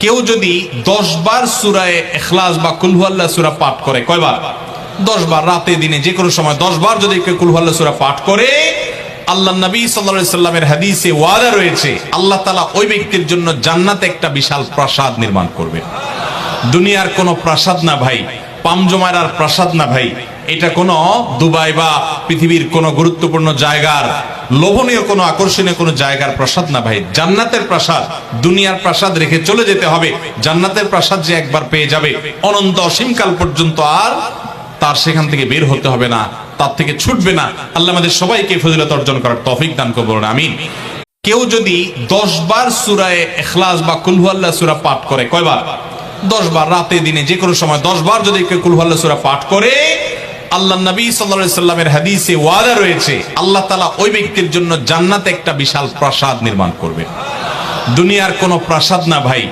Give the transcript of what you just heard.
কেউ যদি 10 বার সূরা ইখলাস বা কুল হুয়াল্লাহ সূরা পাঠ করে, কয়বার? 10 বার, রাতে দিনে যে কোনো সময় 10 বার যদি কেউ কুল হুয়াল্লাহ সূরা পাঠ করে, আল্লাহ নবী সাল্লাল্লাহু আলাইহি সাল্লামের হাদিসে ওয়াদা রয়েছে আল্লাহ তাআলা ওই ব্যক্তির জন্য জান্নাতে একটা বিশাল প্রাসাদ নির্মাণ করবে। দুনিয়ার কোনো প্রাসাদ না ভাই, পামজমারার প্রাসাদ না ভাই, এটা কোনো দুবাই বা পৃথিবীর কোনো গুরুত্বপূর্ণ জায়গার লোভনীয় কোনো আকর্ষণীয় কোনো জায়গার প্রাসাদ না ভাই, জান্নাতের প্রাসাদ। দুনিয়ার প্রাসাদ রেখে চলে যেতে হবে, জান্নাতের প্রাসাদ যে একবার পেয়ে যাবে অনন্ত অসীমকাল পর্যন্ত আর তার সেখান থেকে বের হতে হবে না, তার থেকে ছুটবে না। আল্লাহ আমাদের সবাইকে ফজিলত অর্জন করার তৌফিক দান করুন, আমিন। কেউ যদি 10 বার সূরা ইখলাস বা কুল হুয়াল্লাহ সূরা পাঠ করে, কয়বার? 10 বার, রাতে দিনে যে কোনো সময় 10 বার যদি কেউ কুল হুয়াল্লাহ সূরা পাঠ করে, আল্লাহ নবী সাল্লাল্লাহু আলাইহি সাল্লামের হাদিসে ওয়াদা রয়েছে আল্লাহ তাআলা ওই ব্যক্তির জন্য জান্নাতে একটা বিশাল প্রাসাদ নির্মাণ করবে। দুনিয়ার কোনো প্রাসাদ না ভাই,